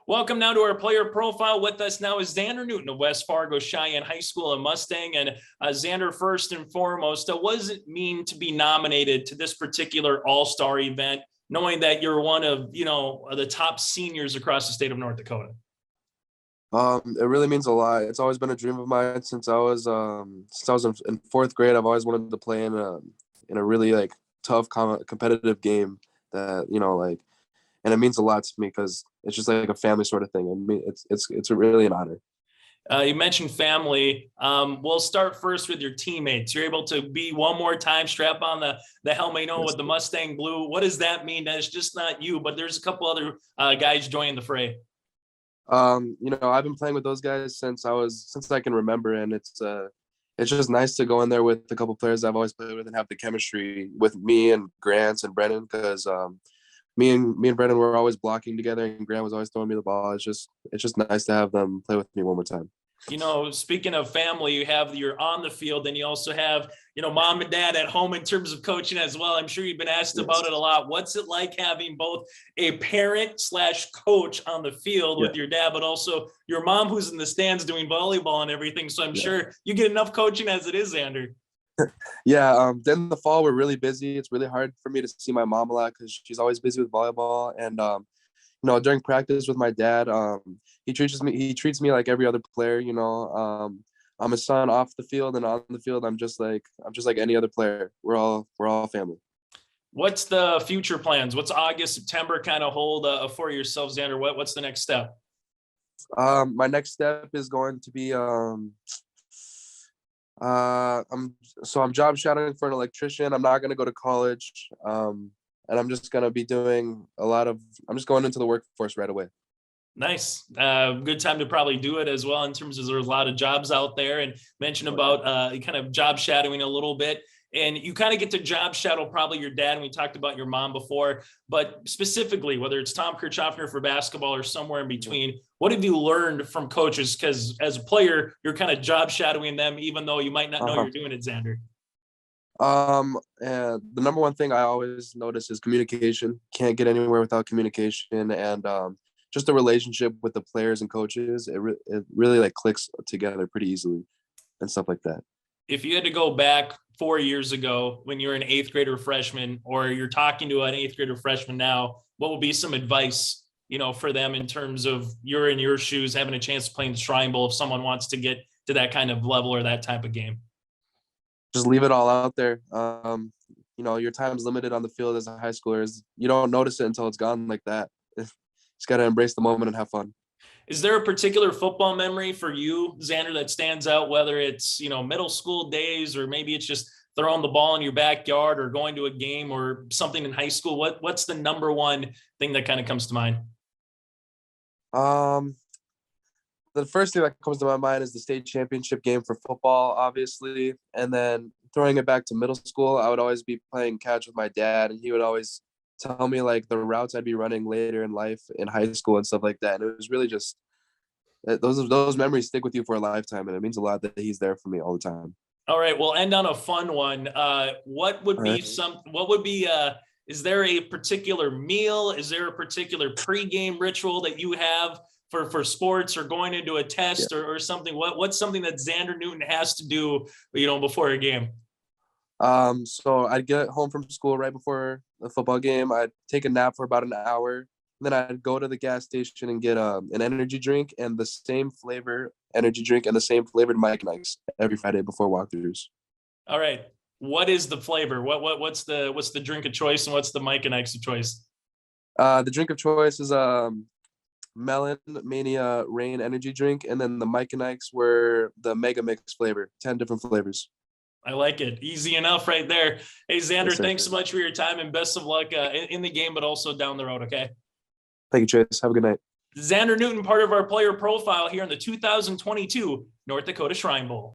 Welcome now to our player profile. With us now is Zander Newton of West Fargo Cheyenne High School in Mustang. And Zander, first and foremost, what does it mean to be nominated to this particular all-star event, knowing that you're one of, the top seniors across the state of North Dakota? It really means a lot. It's always been a dream of mine since I was in fourth grade. I've always wanted to play in a really tough competitive game and it means a lot to me because it's just like a family sort of thing. I mean, it's really an honor. You mentioned family. We'll start first with your teammates. You're able to be one more time, strap on the helmet, with the Mustang blue. What does that mean? That it's just not you, but there's a couple other guys joining the fray. I've been playing with those guys since I can remember, and it's just nice to go in there with a couple players I've always played with and have the chemistry with me and Grant and Brennan, because me and Brennan were always blocking together, and Grant was always throwing me the ball. It's just nice to have them play with me one more time. Speaking of family, you have your on the field, and you also have, mom and dad at home in terms of coaching as well. I'm sure you've been asked about it a lot. What's it like having both a parent / coach on the field with your dad, but also your mom who's in the stands doing volleyball and everything? So I'm sure you get enough coaching as it is, Zander. Then in the fall, we're really busy. It's really hard for me to see my mom a lot because she's always busy with volleyball. And during practice with my dad, he treats me like every other player. I'm his son off the field, and on the field, I'm just like any other player. We're all family. What's the future plans? What's August, September kind of hold for yourself, Zander? What's the next step? My next step is going to be I'm job shadowing for an electrician. I'm not going to go to college. And I'm just going to be doing I'm just going into the workforce right away. Nice. Good time to probably do it as well, in terms of there's a lot of jobs out there, and mention about kind of job shadowing a little bit. And you kind of get to job shadow probably your dad, and we talked about your mom before, but specifically, whether it's Tom Kirchhoffner for basketball or somewhere in between, what have you learned from coaches? Because as a player, you're kind of job shadowing them, even though you might not know you're doing it, Zander. And the number one thing I always notice is communication. Can't get anywhere without communication, and just the relationship with the players and coaches. It really clicks together pretty easily and stuff like that. If you had to go back 4 years ago when you were an eighth grader freshman, or you're talking to an eighth grader freshman now, what would be some advice, for them in terms of you're in your shoes, having a chance to play in the Shrine Bowl if someone wants to get to that kind of level or that type of game? Just leave it all out there. Your time's limited on the field as a high schooler. You don't notice it until it's gone like that. Just got to embrace the moment and have fun. Is there a particular football memory for you, Zander, that stands out, whether it's, middle school days, or maybe it's just throwing the ball in your backyard or going to a game or something in high school? What's the number one thing that kind of comes to mind? The first thing that comes to my mind is the state championship game for football, obviously. And then throwing it back to middle school, I would always be playing catch with my dad, and he would always tell me the routes I'd be running later in life in high school and stuff like that. And it was really just those memories stick with you for a lifetime, and it means a lot that he's there for me all the time. All right, we'll end on a fun one. Is there a particular meal? Is there a particular pregame ritual that you have for sports or going into a test or something? What's something that Zander Newton has to do, before a game? So I'd get home from school right before the football game. I'd take a nap for about an hour. And then I'd go to the gas station and get an energy drink, and the same flavor energy drink and the same flavored Mike and Ike's every Friday before walkthroughs. All right. What is the flavor? What's the drink of choice, and what's the Mike and Ike's of choice? The drink of choice is Melon Mania Rain energy drink, and then the Mike and Ike's were the Mega Mix flavor, 10 different flavors. I like it. Easy enough right there. Hey, Zander, thanks so much for your time, and best of luck in the game, but also down the road, okay? Thank you, Chase. Have a good night. Zander Newton, part of our player profile here in the 2022 North Dakota Shrine Bowl.